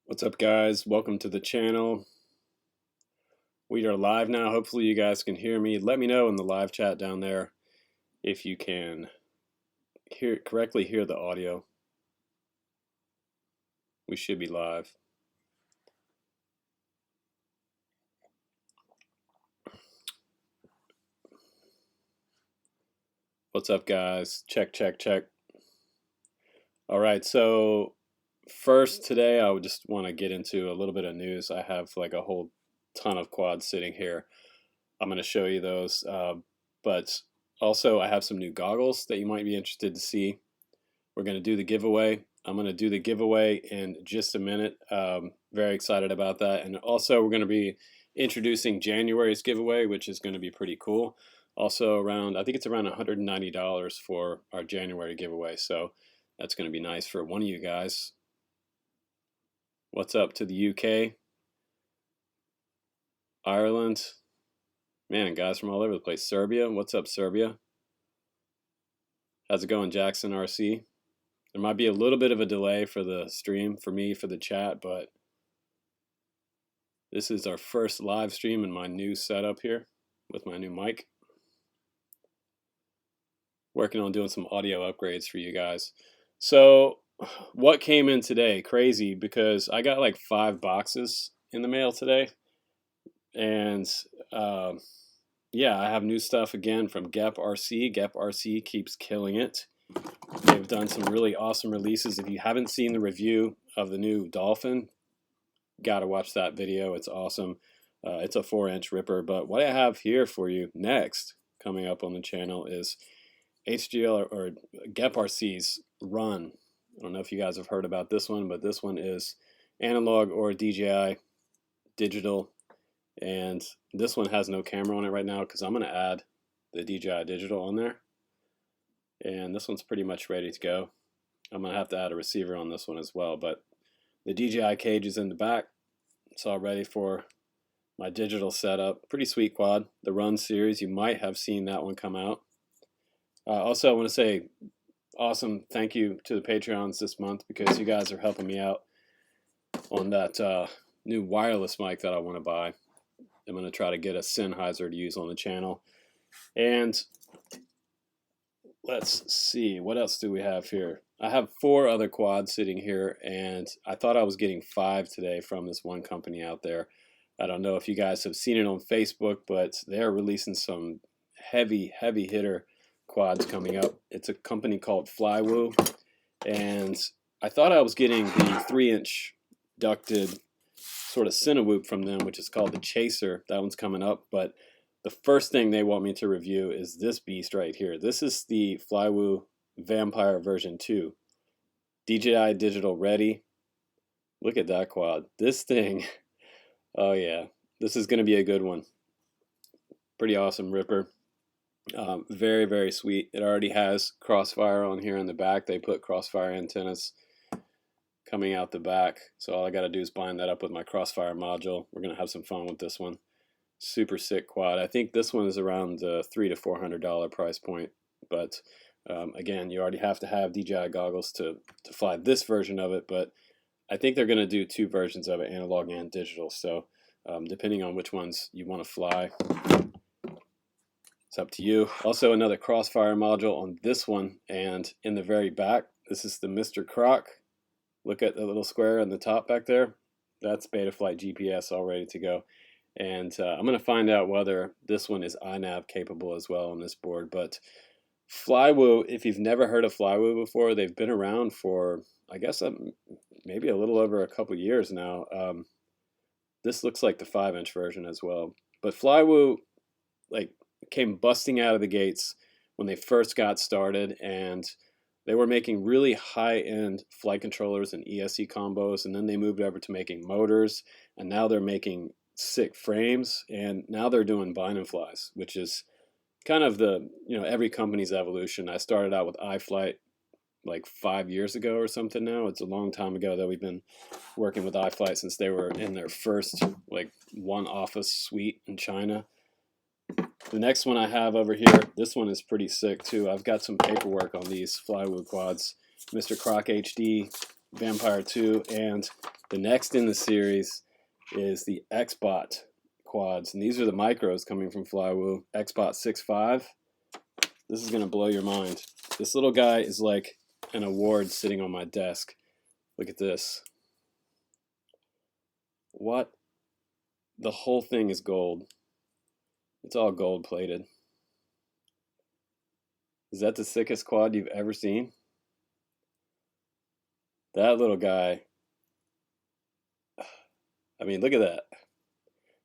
What's up, guys? Welcome to the channel. We are live now. Hopefully you guys can hear me. Let me know in the live chat down there if you can correctly hear the audio. We should be live. What's up, guys? Check, check, check. All right, so first today I would just want to get into a little bit of news. I have like a whole ton of quads sitting here. I'm going to show you those, but also I have some new goggles that you might be interested to see. We're going to do the giveaway. I'm going to do the giveaway in just a minute. Very excited about that. And also we're going to be introducing January's giveaway, which is going to be pretty cool. Also around, I think it's around $190 for our January giveaway. So that's going to be nice for one of you guys. What's up to the UK? Ireland? Man, guys from all over the place. Serbia? What's up, Serbia? How's it going, Jackson RC? There might be a little bit of a delay for the stream, for me, for the chat, but this is our first live stream in my new setup here with my new mic. Working on doing some audio upgrades for you guys. So what came in today? Crazy, because I got like 5 boxes in the mail today. And yeah, I have new stuff again from Gep RC. Gep RC keeps killing it. They've done some really awesome releases. If you haven't seen the review of the new Dolphin, gotta watch that video. It's awesome. It's a 4-inch ripper. But what I have here for you next, coming up on the channel, is HGL or Gep RC's Run. I don't know if you guys have heard about this one, but this one is analog or DJI digital. And this one has no camera on it right now because I'm going to add the DJI digital on there. And this one's pretty much ready to go. I'm going to have to add a receiver on this one as well. But the DJI cage is in the back. It's all ready for my digital setup. Pretty sweet quad. The Run series, you might have seen that one come out. Also, I want to say awesome thank you to the Patreons this month because you guys are helping me out on that new wireless mic that I want to buy. I'm going to try to get a Sennheiser to use on the channel. And let's see, what else do we have here? I have 4 other quads sitting here, and I thought I was getting 5 today from this one company out there. I don't know if you guys have seen it on Facebook, but they're releasing some heavy hitter quads coming up. It's a company called Flywoo, and I thought I was getting the 3-inch ducted sort of Cinewoop from them, which is called the Chaser. That one's coming up, but the first thing they want me to review is this beast right here. This is the Flywoo Vampire version 2. DJI digital ready. Look at that quad. This thing, oh yeah, this is going to be a good one. Pretty awesome ripper. Very sweet. It already has crossfire on here in the back. They put crossfire antennas coming out the back, so all I got to do is bind that up with my crossfire module. We're gonna have some fun with this one. Super sick quad. I think this one is around the $300 to $400 price point, but again, you already have to have DJI goggles to fly this version of it, but I think they're gonna do 2 versions of it, analog and digital, so depending on which ones you want to fly, it's up to you. Also, another crossfire module on this one, and in the very back, this is the Mr. Croc. Look at the little square on the top back there. That's Betaflight GPS all ready to go. And I'm going to find out whether this one is iNav capable as well on this board. But Flywoo, if you've never heard of Flywoo before, they've been around for, I guess, maybe a little over a couple years now. This looks like the 5-inch version as well. But Flywoo like came busting out of the gates when they first got started, and they were making really high-end flight controllers and ESC combos, and then they moved over to making motors, and now they're making sick frames, and now they're doing bind and flies, which is kind of the, every company's evolution. I started out with iFlight like 5 years ago or something now. It's a long time ago that we've been working with iFlight since they were in their first like one office suite in China. The next one I have over here, this one is pretty sick too. I've got some paperwork on these Flywoo quads. Mr. Croc HD, Vampire 2, and The next in the series is the Xbot quads, and these are the micros coming from Flywoo. Xbot 6.5. This is going to blow your mind. This little guy is like an award sitting on my desk. Look at this. What? The whole thing is gold. It's all gold plated. Is that the sickest quad you've ever seen? That little guy. I mean, look at that.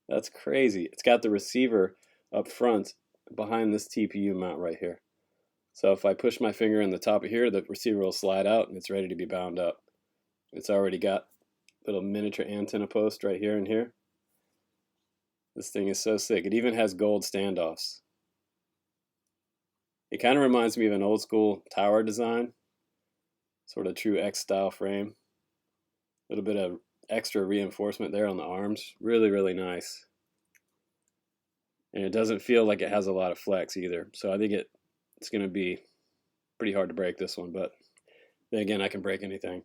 That's crazy. It's got the receiver up front behind this TPU mount right here. So if I push my finger in the top of here, the receiver will slide out and it's ready to be bound up. It's already got a little miniature antenna post right here and here. This thing is so sick. It even has gold standoffs. It kind of reminds me of an old school tower design, sort of true X style frame. A little bit of extra reinforcement there on the arms. Really, really nice. And it doesn't feel like it has a lot of flex either. So I think it's going to be pretty hard to break this one, but then again, I can break anything.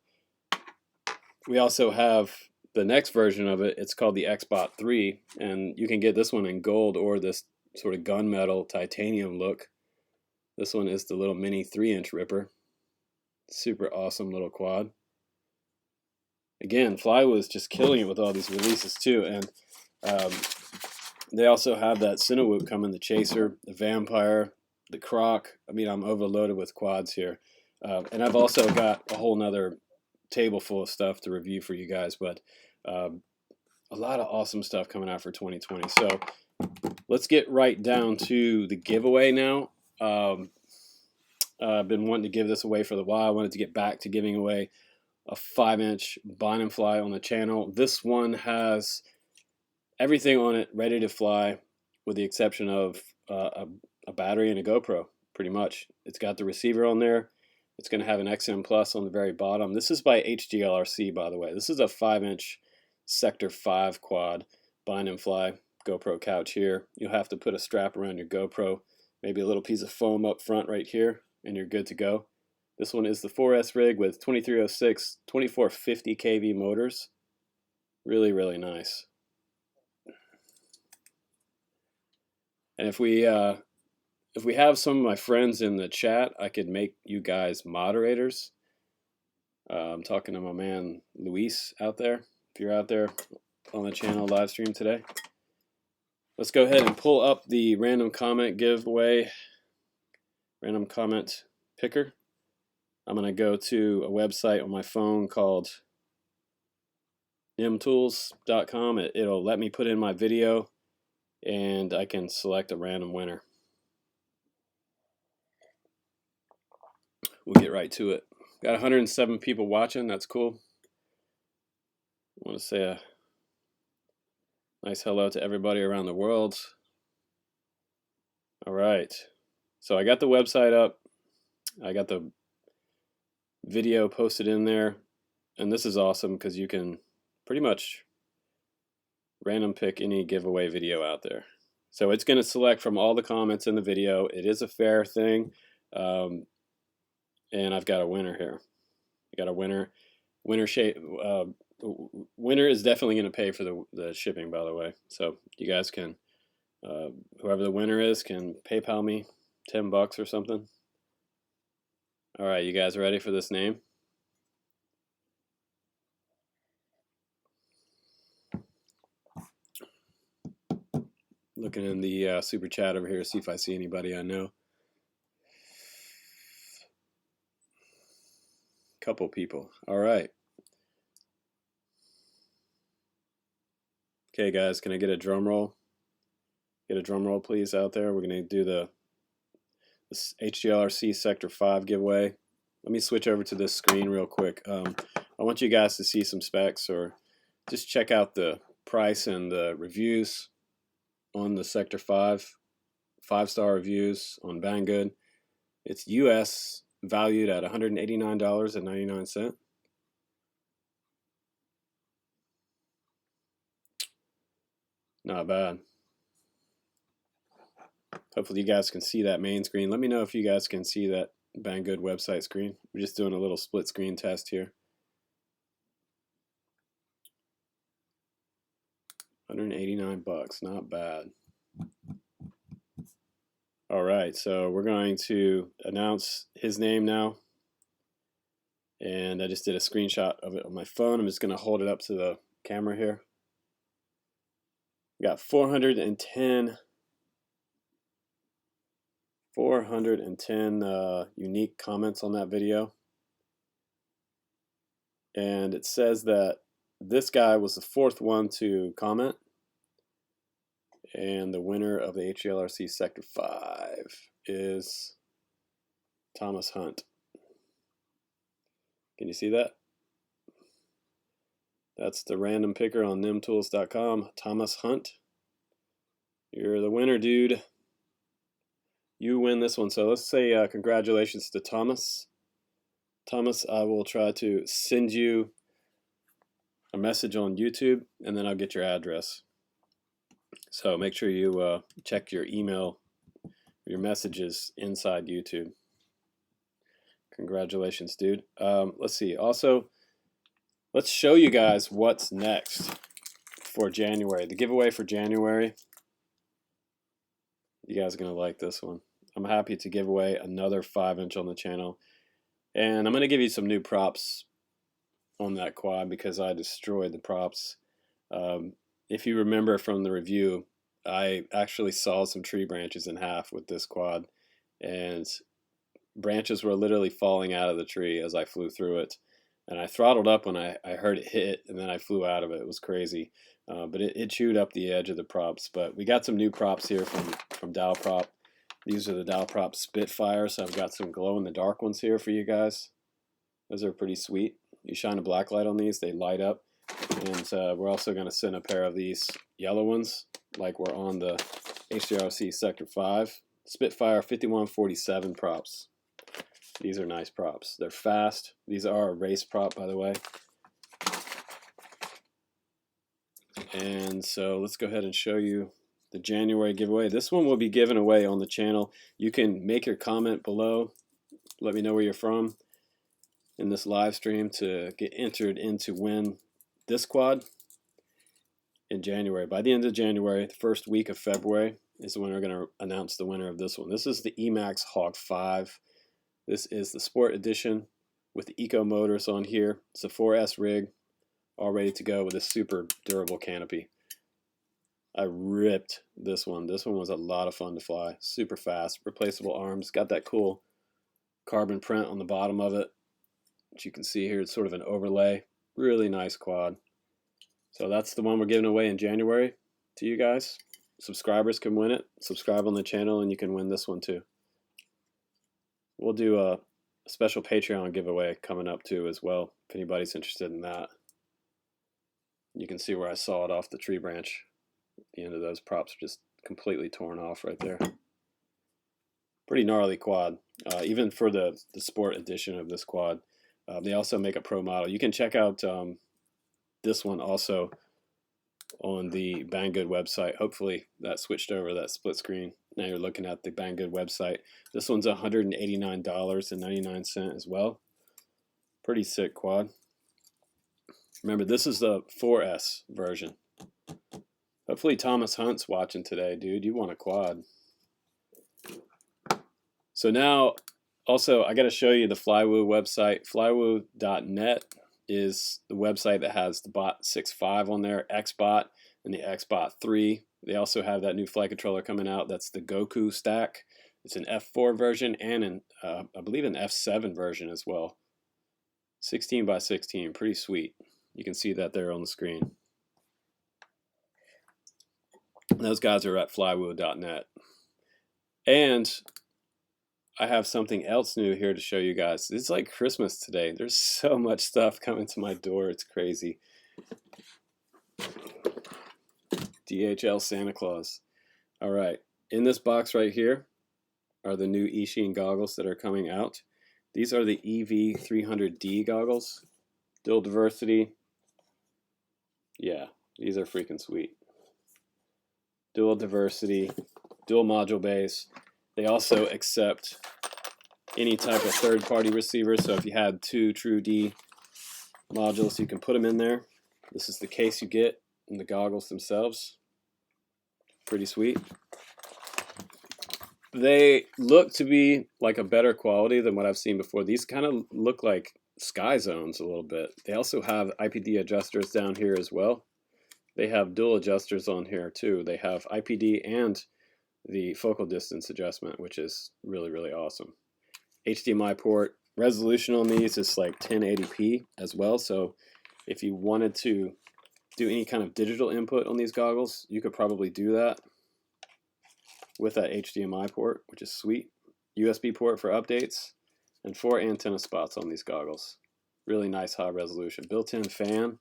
We also have the next version of it. It's called the Xbot 3, and you can get this one in gold or this sort of gunmetal titanium look. This one is the little mini 3-inch ripper. Super awesome little quad. Again, Flywoo is just killing it with all these releases too, and they also have that Cinewoop coming, the Chaser, the Vampire, the Croc. I mean, I'm overloaded with quads here. And I've also got a whole nother table full of stuff to review for you guys, but a lot of awesome stuff coming out for 2020. So let's get right down to the giveaway now. I've been wanting to give this away for a while. I wanted to get back to giving away a 5-inch bind and fly on the channel. This one has everything on it ready to fly, with the exception of a battery and a GoPro, pretty much. It's got the receiver on there. It's going to have an XM Plus on the very bottom. This is by HGLRC, by the way. This is a 5-inch Sector 5 quad, bind and fly, GoPro couch here. You'll have to put a strap around your GoPro, maybe a little piece of foam up front right here, and you're good to go. This one is the 4S rig with 2306, 2450 kV motors. Really, really nice. And if we have some of my friends in the chat, I could make you guys moderators. I'm talking to my man Luis out there. If you're out there on the channel live stream today, let's go ahead and pull up the random comment giveaway, random comment picker. I'm going to go to a website on my phone called nimtools.com. It'll let me put in my video, and I can select a random winner. We'll get right to it. Got 107 people watching. That's cool. I want to say a nice hello to everybody around the world. All right. So I got the website up. I got the video posted in there. And this is awesome because you can pretty much random pick any giveaway video out there. So it's going to select from all the comments in the video. It is a fair thing. And I've got a winner here. I got a winner. Winner is definitely going to pay for the shipping, by the way. So you guys can, whoever the winner is, can PayPal me $10 or something. All right, you guys ready for this name? Looking in the super chat over here to see if I see anybody I know. Couple people. All right. Okay, guys, can I get a drum roll? Get a drum roll, please, out there. We're going to do this HGLRC Sector 5 giveaway. Let me switch over to this screen real quick. I want you guys to see some specs, or just check out the price and the reviews on the Sector 5. 5-star reviews on Banggood. It's US valued at $189.99. Not bad. Hopefully you guys can see that main screen. Let me know if you guys can see that Banggood website screen. We're just doing a little split screen test here. $189, not bad. All right, so we're going to announce his name now. And I just did a screenshot of it on my phone. I'm just going to hold it up to the camera here. We got 410 unique comments on that video. And it says that this guy was the 4th one to comment. And the winner of the HGLRC Sector 5 is Thomas Hunt. Can you see that? That's the random picker on nimtools.com, Thomas Hunt. You're the winner, dude. You win this one. So let's say congratulations to Thomas. Thomas, I will try to send you a message on YouTube, and then I'll get your address. So make sure you check your email, your messages inside YouTube. Congratulations, dude. Let's see. Also, let's show you guys what's next for January. The giveaway for January. You guys are going to like this one. I'm happy to give away another 5-inch on the channel. And I'm going to give you some new props on that quad because I destroyed the props. If you remember from the review, I actually sawed some tree branches in half with this quad, and branches were literally falling out of the tree as I flew through it. And I throttled up when I heard it hit, and then I flew out of it. It was crazy. But it chewed up the edge of the props. But we got some new props here from Dow Prop. These are the Dow Prop Spitfire, so I've got some glow-in-the-dark ones here for you guys. Those are pretty sweet. You shine a black light on these, they light up. And we're also going to send a pair of these yellow ones, like we're on the HGRC Sector 5. Spitfire 5147 props. These are nice props. They're fast. These are a race prop, by the way. And so let's go ahead and show you the January giveaway. This one will be given away on the channel. You can make your comment below. Let me know where you're from in this live stream to get entered in to win this quad in January. By the end of January, the first week of February is when we're going to announce the winner of this one. This is the Emax Hawk 5. This is the Sport Edition with the Eco motors on here. It's a 4S rig, all ready to go with a super durable canopy. I ripped this one. This one was a lot of fun to fly. Super fast, replaceable arms. Got that cool carbon print on the bottom of it, which you can see here. It's sort of an overlay. Really nice quad. So that's the one we're giving away in January to you guys. Subscribers can win it. Subscribe on the channel and you can win this one too. We'll do a special Patreon giveaway coming up too as well, if anybody's interested in that. You can see where I sawed off the tree branch. The end of those props are just completely torn off right there. Pretty gnarly quad. Even for the sport edition of this quad. They also make a pro model. You can check out this one also on the Banggood website. Hopefully that switched over, that split screen. Now you're looking at the Banggood website. This one's $189.99 as well. Pretty sick quad. Remember, this is the 4S version. Hopefully Thomas Hunt's watching today, dude. You want a quad. So now, also, I got to show you the Flywoo website. Flywoo.net is the website that has the Bot 6.5 on there, XBot, and the XBot 3. They also have that new flight controller coming out. That's the Goku stack. It's an F4 version and I believe an F7 version as well. 16 by 16, pretty sweet. You can see that there on the screen. Those guys are at flywoo.net. And I have something else new here to show you guys. It's like Christmas today. There's so much stuff coming to my door. It's crazy. DHL Santa Claus. All right. In this box right here are the new Ishin goggles that are coming out. These are the EV300D goggles. Dual diversity. Yeah, these are freaking sweet. Dual diversity, dual module base. They also accept any type of third-party receiver. So if you had two True D modules, you can put them in there. This is the case you get. and the goggles themselves. Pretty sweet. They look to be like a better quality than what I've seen before. These kind of look like Sky Zones a little bit. They also have IPD adjusters down here as well. They have dual adjusters on here too. They have IPD and the focal distance adjustment, which is really, really awesome. HDMI port. Resolution on these is like 1080p as well. So if you wanted to do any kind of digital input on these goggles, you could probably do that with that HDMI port, which is sweet. USB port for updates, and 4 antenna spots on these goggles. Really nice high resolution. Built-in fan.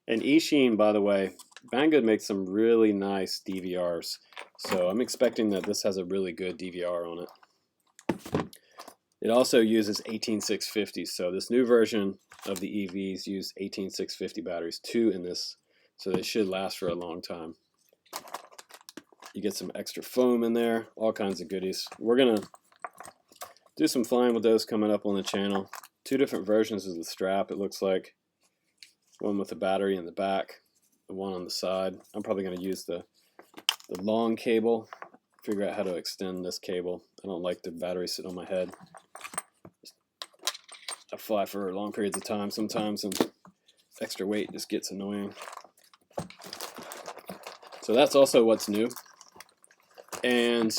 And Eachine, by the way, Banggood makes some really nice DVRs. So I'm expecting that this has a really good DVR on it. It also uses 18650s. So this new version of the EVs use 18650 batteries, 2 in this. So they should last for a long time. You get some extra foam in there, all kinds of goodies. We're going to do some flying with those coming up on the channel. 2 different versions of the strap, it looks like. One with the battery in the back, the one on the side. I'm probably going to use the long cable, figure out how to extend this cable. I don't like the battery sitting on my head. I fly for long periods of time sometimes, and extra weight just gets annoying. So that's also what's new. And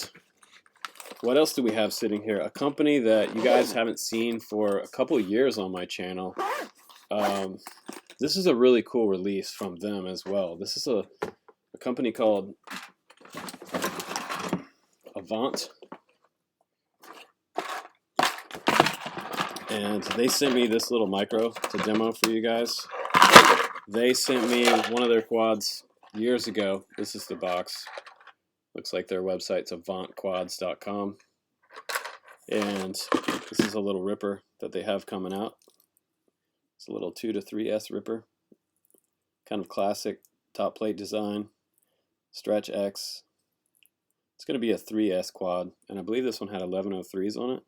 what else do we have sitting here? A company that you guys haven't seen for a couple of years on my channel. This is a really cool release from them as well. This is a company called Avant. And they sent me this little micro to demo for you guys. They sent me one of their quads years ago. This is the box. Looks like their website's avantquads.com. And this is a little ripper that they have coming out. It's a little 2 to 3S ripper. Kind of classic top plate design. Stretch X. It's going to be a 3S quad. And I believe this one had 1103s on it.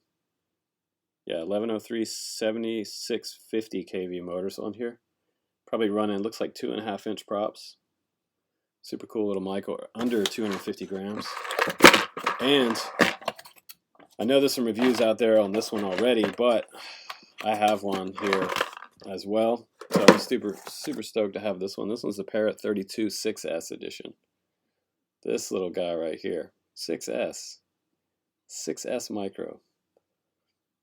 Yeah, 1103 7650 kV motors on here. Probably running, looks like 2.5-inch props. Super cool little mic, under 250 grams. And I know there's some reviews out there on this one already, but I have one here as well. So I'm super stoked to have this one. This one's the Parrot 32 6S edition. This little guy right here, 6S micro.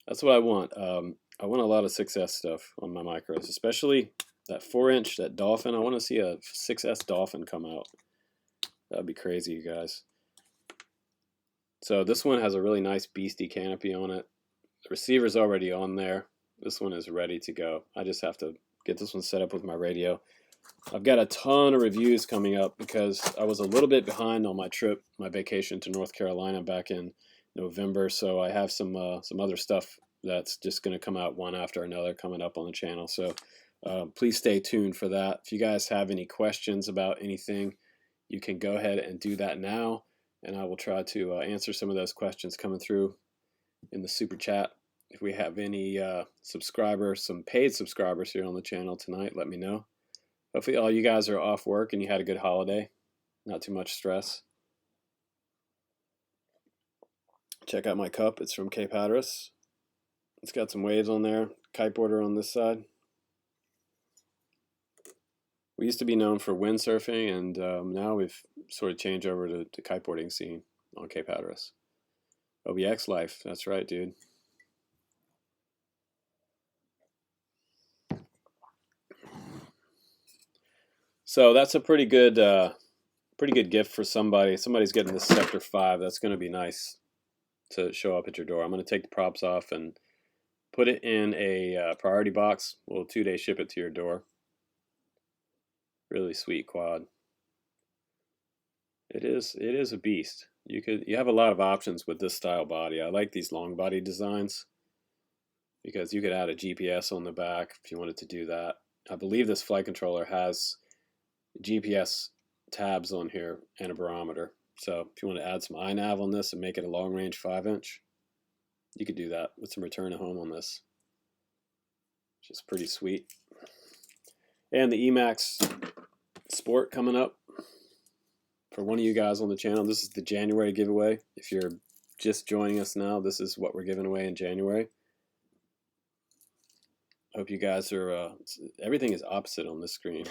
That's what I want. I want a lot of 6S stuff on my micros, especially that 4-inch, that Dolphin. I want to see a 6S Dolphin come out. That'd be crazy, you guys. So this one has a really nice beastie canopy on it. The receiver's already on there. This one is ready to go. I just have to get this one set up with my radio. I've got a ton of reviews coming up because I was a little bit behind on my trip, my vacation to North Carolina back in November. So I have some other stuff that's just going to come out one after another coming up on the channel. So please stay tuned for that. If you guys have any questions about anything, you can go ahead and do that now, and I will try to answer some of those questions coming through in the super chat. If we have any subscribers, some paid subscribers here on the channel tonight, let me know. Hopefully all you guys are off work and you had a good holiday. Not too much stress. Check out my cup. It's from Cape Hatteras. It's got some waves on there. Kiteboarder on this side. We used to be known for windsurfing, and now we've sort of changed over to kiteboarding scene on Cape Hatteras. OBX life. That's right, dude. So that's a pretty good gift for somebody. Somebody's getting this Sector 5. That's going to be nice to show up at your door. I'm going to take the props off and put it in a priority box. We'll 2-day ship it to your door. Really sweet quad. It is a beast. You have a lot of options with this style body. I like these long body designs because you could add a GPS on the back if you wanted to do that. I believe this flight controller has GPS tabs on here and a barometer. So if you want to add some iNav on this and make it a long range 5-inch, you could do that with some return to home on this, which is pretty sweet. And the Emax Sport coming up for one of you guys on the channel. This is the January giveaway. If you're just joining us now, this is what we're giving away in January. I hope you guys are, everything is opposite on this screen.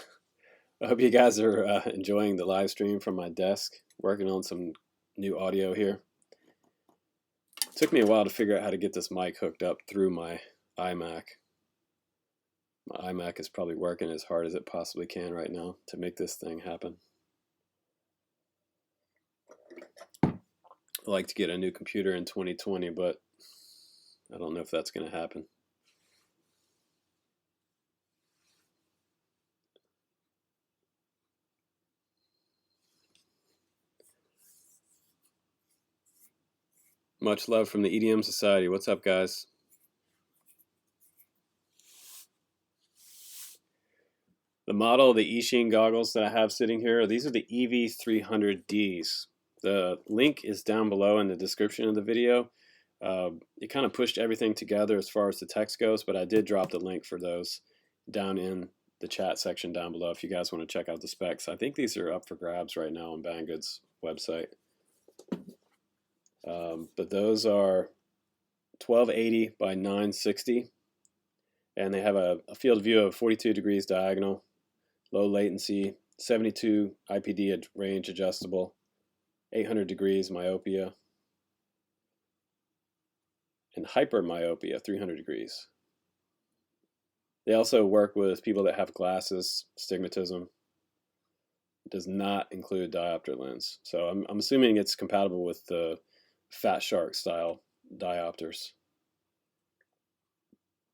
I hope you guys are enjoying the live stream from my desk, working on some new audio here. It took me a while to figure out how to get this mic hooked up through my iMac. My iMac is probably working as hard as it possibly can right now to make this thing happen. I'd like to get a new computer in 2020, but I don't know if that's going to happen. Much love from the EDM Society. What's up, guys? The model of the Ishin goggles that I have sitting here, these are the EV300Ds. The link is down below in the description of the video. It kind of pushed everything together as far as the text goes, but I did drop the link for those down in the chat section down below if you guys want to check out the specs. I think these are up for grabs right now on Banggood's website. But those are 1280 by 960, and they have a field of view of 42 degrees diagonal, low latency, 72 IPD range adjustable, 800 degrees myopia, and hypermyopia, 300 degrees. They also work with people that have glasses, stigmatism. It does not include diopter lens. So I'm assuming it's compatible with the Fat Shark style diopters.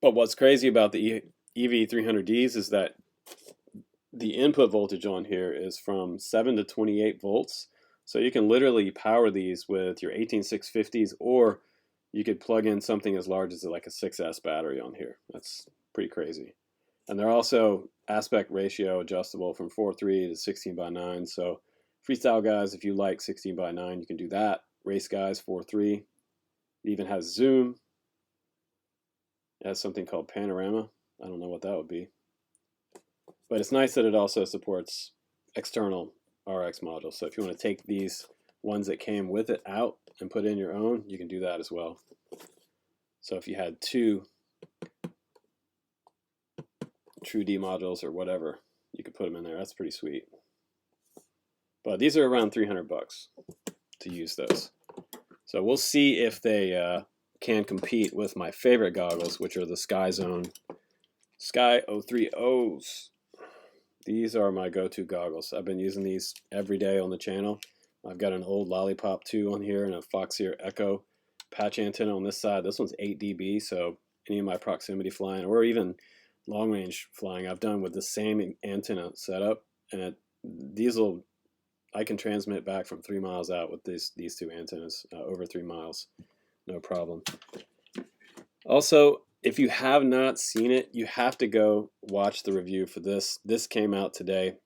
But what's crazy about the EV300Ds is that the input voltage on here is from 7 to 28 volts. So you can literally power these with your 18650s, or you could plug in something as large as like a 6S battery on here. That's pretty crazy. And they're also aspect ratio adjustable from 4:3 to 16:9. So freestyle guys, if you like 16:9, you can do that. Race guys, 4:3. It even has zoom. It has something called panorama. I don't know what that would be. But it's nice that it also supports external RX modules. So if you want to take these ones that came with it out and put in your own, you can do that as well. So if you had two True D modules or whatever, you could put them in there. That's pretty sweet. But these are around 300 bucks to use those. So we'll see if they can compete with my favorite goggles, which are the Sky Zone Sky 030s. These are my go-to goggles. I've been using these every day on the channel. I've got an old Lollipop 2 on here and a Foxeer Echo patch antenna on this side. This one's 8 dB, so any of my proximity flying or even long range flying I've done with the same antenna setup, and I can transmit back from 3 miles out with these two antennas, over 3 miles, no problem. Also, if you have not seen it, you have to go watch the review for this. This came out today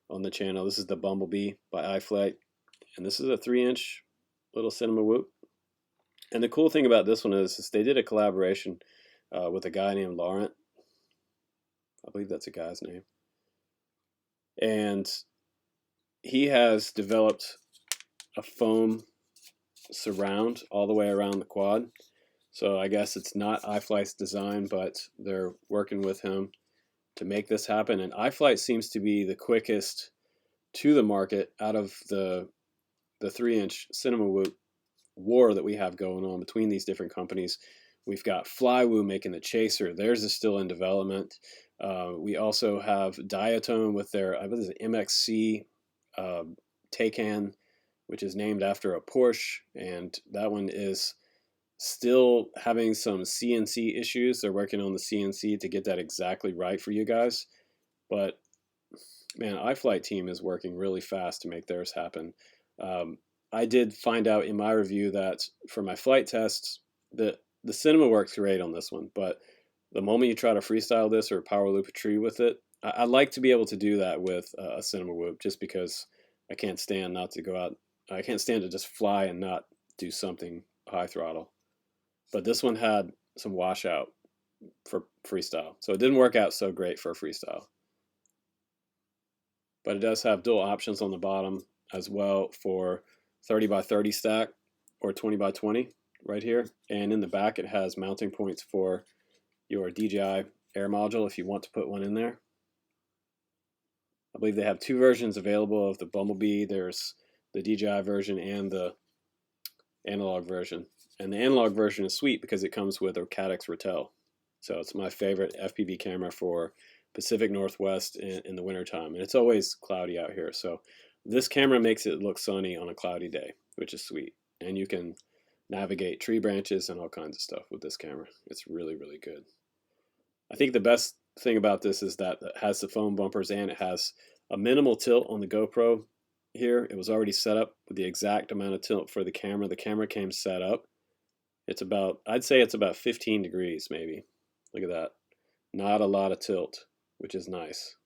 on the channel. This is the Bumblebee by iFlight, and this is a 3-inch little cinema whoop. And the cool thing about this one is they did a collaboration with a guy named Laurent. I believe that's a guy's name. And he has developed a foam surround all the way around the quad. So I guess it's not iFlight's design, but they're working with him to make this happen. And iFlight seems to be the quickest to the market out of the 3-inch cinema whoop war that we have going on between these different companies. We've got Flywoo making the Chaser. Theirs is still in development. We also have Diatone with their, I believe it's MXC Taycan, which is named after a Porsche, and that one is still having some CNC issues. They're working on the CNC to get that exactly right for you guys. But man, iFlight team is working really fast to make theirs happen. I did find out in my review that for my flight tests, the cinema works great on this one, but the moment you try to freestyle this or power loop a tree with it, I like to be able to do that with a cinema whoop, just because I can't stand not to go out. I can't stand to just fly and not do something high throttle. But this one had some washout for freestyle, so it didn't work out so great for freestyle. but it does have dual options on the bottom as well for 30x30 stack or 20x20 right here. And in the back, it has mounting points for your DJI Air module if you want to put one in there. I believe they have two versions available of the Bumblebee. There's the DJI version and the analog version. And the analog version is sweet because it comes with a Caddx Ratel. So it's my favorite FPV camera for Pacific Northwest in the wintertime. And it's always cloudy out here. So this camera makes it look sunny on a cloudy day, which is sweet. And you can navigate tree branches and all kinds of stuff with this camera. It's really, really good. I think the best thing about this is that it has the foam bumpers and it has a minimal tilt on the GoPro here. It was already set up with the exact amount of tilt for the camera. The camera came set up. It's about, I'd say it's about 15 degrees maybe. Look at that. Not a lot of tilt, which is nice.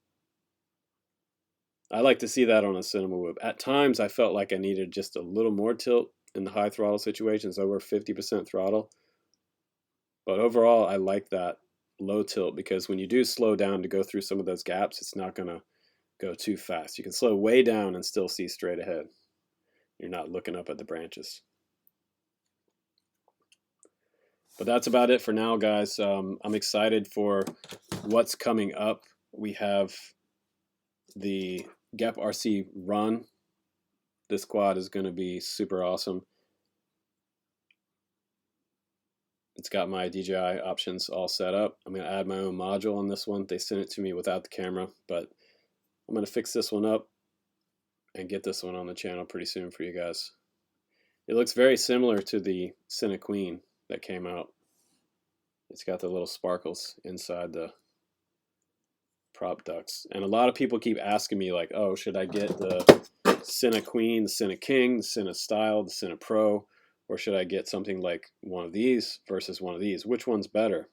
I like to see that on a cinema whip. At times I felt like I needed just a little more tilt in the high throttle situations, over 50% throttle. But overall I like that low tilt because when you do slow down to go through some of those gaps, it's not going to go too fast. You can slow way down and still see straight ahead. You're not looking up at the branches. But that's about it for now, guys. I'm excited for what's coming up. We have the Gep RC Run. This quad is going to be super awesome. It's got my DJI options all set up. I'm going to add my own module on this one. They sent it to me without the camera, but I'm going to fix this one up and get this one on the channel pretty soon for you guys. It looks very similar to the Cine Queen that came out. It's got the little sparkles inside the prop ducts. And a lot of people keep asking me like, oh, should I get the Cine Queen, the Cine King, the Cine Style, the Cine Pro, or should I get something like one of these versus one of these? Which one's better?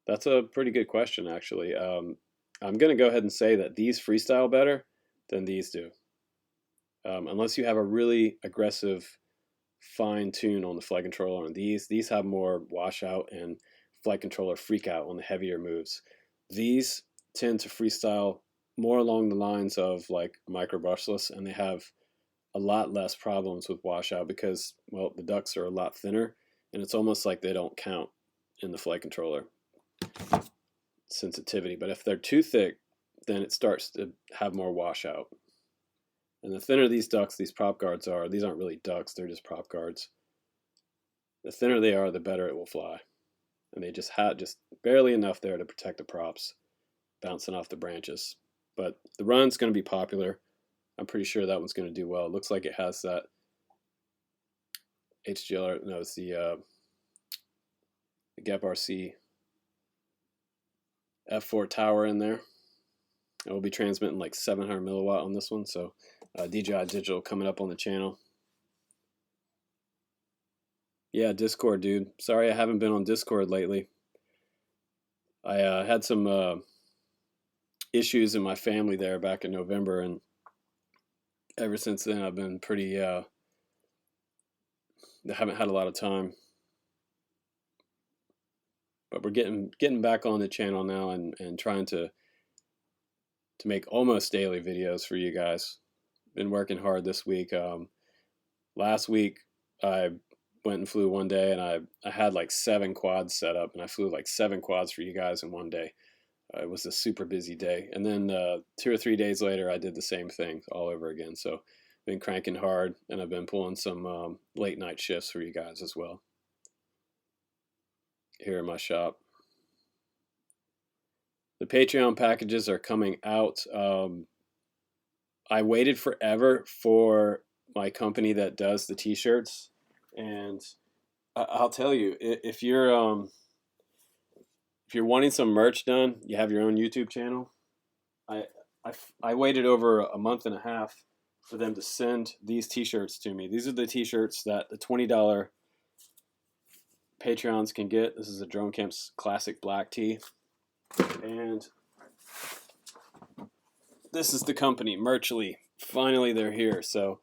That's a pretty good question, actually. I'm going to go ahead and say that these freestyle better than these do. Unless you have a really aggressive fine tune on the flight controller on these have more washout and flight controller freak out on the heavier moves. These tend to freestyle more along the lines of like micro brushless, and they have a lot less problems with washout because, well, the ducts are a lot thinner and it's almost like they don't count in the flight controller sensitivity. But if they're too thick, then it starts to have more washout. And the thinner these ducts, these prop guards are, these aren't really ducts, they're just prop guards. The thinner they are, the better it will fly. And they just had just barely enough there to protect the props bouncing off the branches. But the Run's going to be popular. I'm pretty sure that one's going to do well. It looks like it has that HGL, no, it's the Gep RC F4 tower in there. It will be transmitting like 700 milliwatt on this one, so DJI Digital coming up on the channel. Yeah, Discord, dude. Sorry I haven't been on Discord lately. I had some issues in my family there back in November, and ever since then I've been pretty, I haven't had a lot of time. But we're getting back on the channel now and trying to make almost daily videos for you guys. Been working hard this week. Last week I went and flew one day, and I had like 7 quads set up, and I flew like 7 quads for you guys in one day. It was a super busy day. And then 2 or 3 days later I did the same thing all over again. So been cranking hard, and I've been pulling some late night shifts for you guys as well here in my shop. The Patreon packages are coming out. I waited forever for my company that does the t-shirts, and I'll tell you, if you're wanting some merch done, you have your own YouTube channel. I waited over a month and a half for them to send these t-shirts to me. These are the t-shirts that the $20 Patreons can get. This is a Drone Camp's classic black tee. And this is the company, Merchly. Finally, they're here. So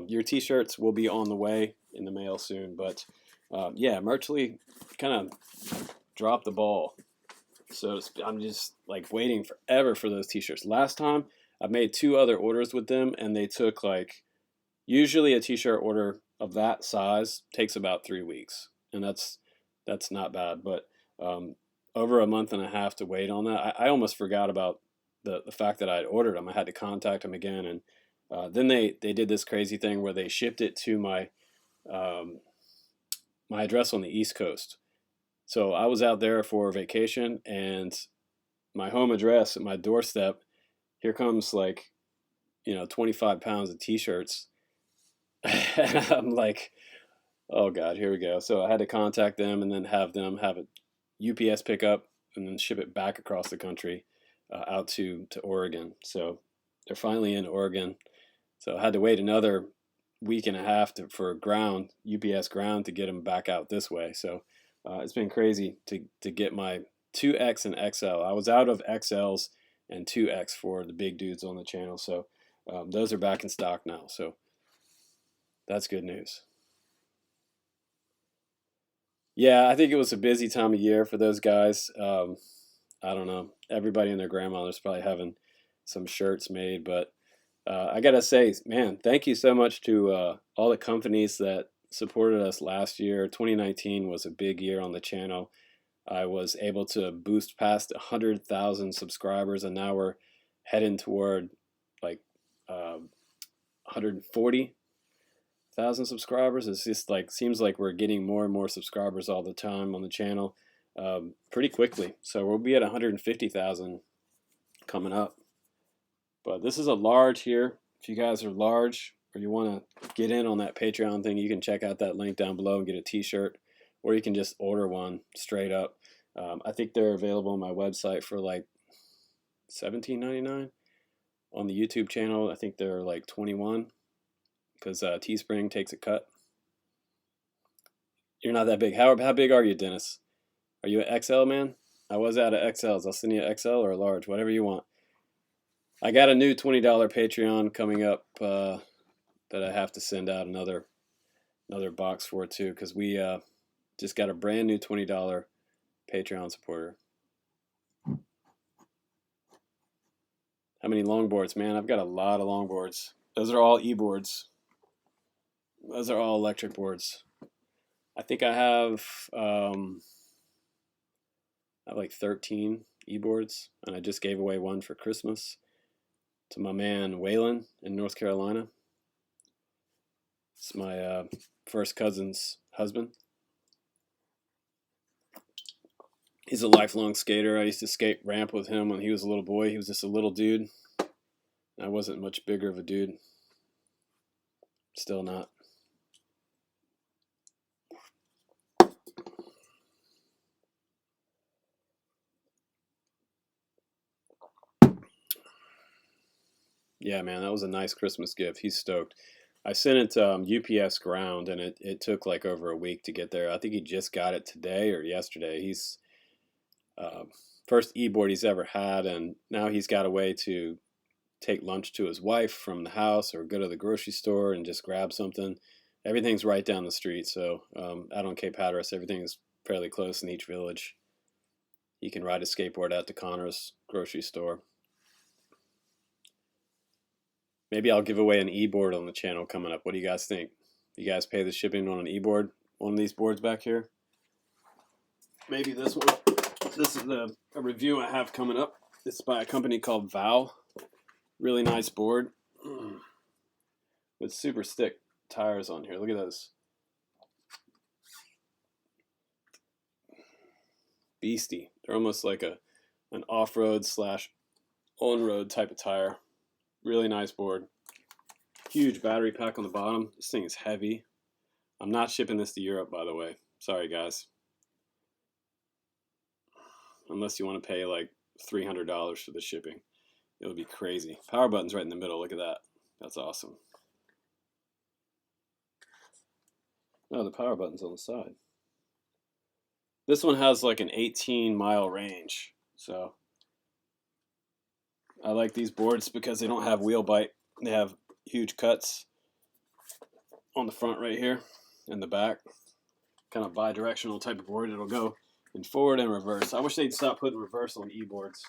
your t-shirts will be on the way in the mail soon. But yeah, Merchly kind of dropped the ball. So I'm just like waiting forever for those t-shirts. Last time I've made 2 other orders with them, and they took like, usually a t-shirt order of that size takes about 3 weeks, and that's not bad. But over a month and a half to wait on that, I almost forgot about the fact that I'd ordered them. I had to contact them again, and then they did this crazy thing where they shipped it to um, my address on the East Coast. So I was out there for vacation, and my home address at my doorstep, here comes like, 25 pounds of t-shirts. And I'm like, oh God, here we go. So I had to contact them and then have them have a UPS pickup and then ship it back across the country out to Oregon. So they're finally in Oregon. So I had to wait another week and a half for UPS ground to get them back out this way. So it's been crazy to get my 2X and XL. I was out of XLs and 2X for the big dudes on the channel. So those are back in stock now. So that's good news. Yeah, I think it was a busy time of year for those guys. I don't know. Everybody and their grandmother's probably having some shirts made, but I gotta say, man, thank you so much to all the companies that supported us last year. 2019 was a big year on the channel. I was able to boost past 100,000 subscribers, and now we're heading toward like 140,000 subscribers. It's just like, seems like we're getting more and more subscribers all the time on the channel pretty quickly. So we'll be at 150,000 coming up. But this is a large here. If you guys are large or you want to get in on that Patreon thing, you can check out that link down below and get a t-shirt, or you can just order one straight up. I think they're available on my website for like $17.99. On the YouTube channel, I think they're like $21 because Teespring takes a cut. You're not that big. How big are you, Dennis? Are you an XL man? I was out of XLs. I'll send you an XL or a large, whatever you want. I got a new $20 Patreon coming up that I have to send out another box for too, because we just got a brand new $20 Patreon supporter. How many longboards, man? I've got a lot of longboards. Those are all e-boards. Those are all electric boards. I think I have like 13 e-boards, and I just gave away one for Christmas to my man Waylon in North Carolina. It's my first cousin's husband. He's a lifelong skater. I used to skate ramp with him when he was a little boy. He was just a little dude. I wasn't much bigger of a dude. Still not. Yeah, man, that was a nice Christmas gift. He's stoked. I sent it to UPS ground, and it took like over a week to get there. I think he just got it today or yesterday. He's first e-board he's ever had, and now he's got a way to take lunch to his wife from the house or go to the grocery store and just grab something. Everything's right down the street. So out on Cape Hatteras, everything is fairly close in each village. He can ride a skateboard out to Connor's grocery store. Maybe I'll give away an e-board on the channel coming up. What do you guys think? You guys pay the shipping on an e-board? One of these boards back here? Maybe this one. This is a review I have coming up. It's by a company called Vow. Really nice board with super stick tires on here. Look at those. Beastie. They're almost like an off-road / on-road type of tire. Really nice board. Huge battery pack on the bottom. This thing is heavy. I'm not shipping this to Europe, by the way. Sorry, guys. Unless you want to pay like $300 for the shipping. It would be crazy. Power button's right in the middle. Look at that. That's awesome. No, the power button's on the side. This one has like an 18-mile range. So I like these boards because they don't have wheel bite. They have huge cuts on the front right here and the back. Kind of bi-directional type of board. It'll go in forward and reverse. I wish they'd stop putting reverse on e-boards.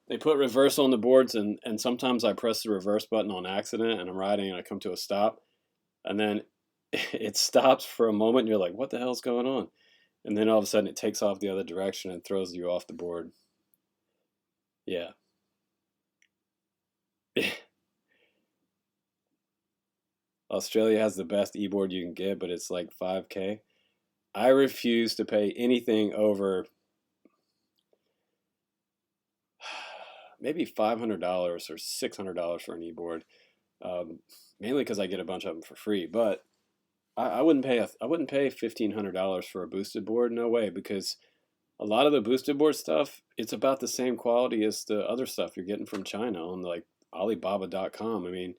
they put reverse on the boards, and sometimes I press the reverse button on accident, and I'm riding and I come to a stop, and then it stops for a moment, and you're like, what the hell's going on? And then all of a sudden it takes off the other direction and throws you off the board. Yeah. Australia has the best e-board you can get, but it's like 5K. I refuse to pay anything over maybe $500 or $600 for an e-board, mainly because I get a bunch of them for free. But I wouldn't pay $1,500 for a boosted board. No way, because a lot of the boosted board stuff, it's about the same quality as the other stuff you're getting from China on like Alibaba.com. I mean,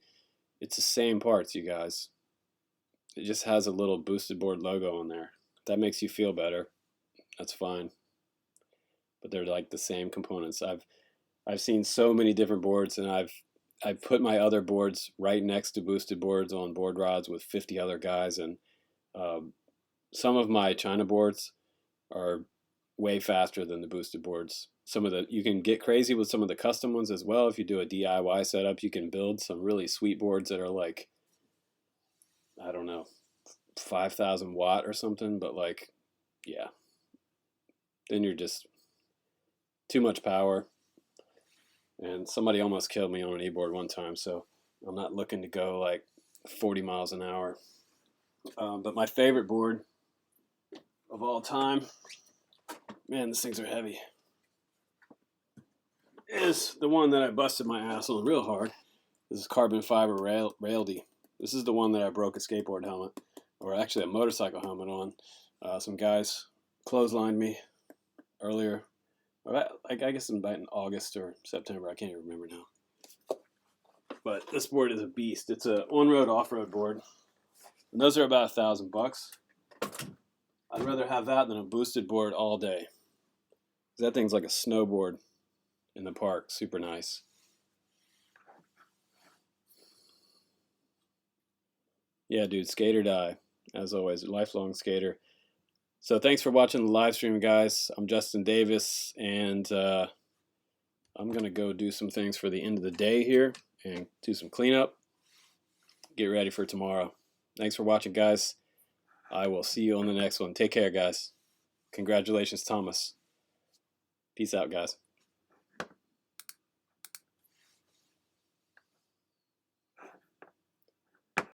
it's the same parts, you guys. It just has a little boosted board logo on there. If that makes you feel better, that's fine. But they're like the same components. I've seen so many different boards, and I've put my other boards right next to boosted boards on board rods with 50 other guys, and some of my China boards are way faster than the boosted boards. You can get crazy with some of the custom ones as well. If you do a DIY setup, you can build some really sweet boards that are like, I don't know, 5,000 watt or something, but like, yeah, then you're just too much power. And somebody almost killed me on an e-board one time, so I'm not looking to go like 40 miles an hour. But my favorite board of all time, man, these things are heavy, is the one that I busted my ass on real hard. This is carbon fiber raildy. This is the one that I broke a skateboard helmet, or actually a motorcycle helmet on. Some guys clotheslined me earlier. I guess in August or September. I can't even remember now. But this board is a beast. It's an on-road, off-road board. And those are about $1,000. I'd rather have that than a boosted board all day. That thing's like a snowboard in the park. Super nice. Yeah, dude, skate or die. As always, a lifelong skater. So thanks for watching the live stream, guys. I'm Justin Davis, and I'm going to go do some things for the end of the day here and do some cleanup. Get ready for tomorrow. Thanks for watching, guys. I will see you on the next one. Take care, guys. Congratulations, Thomas. Peace out, guys.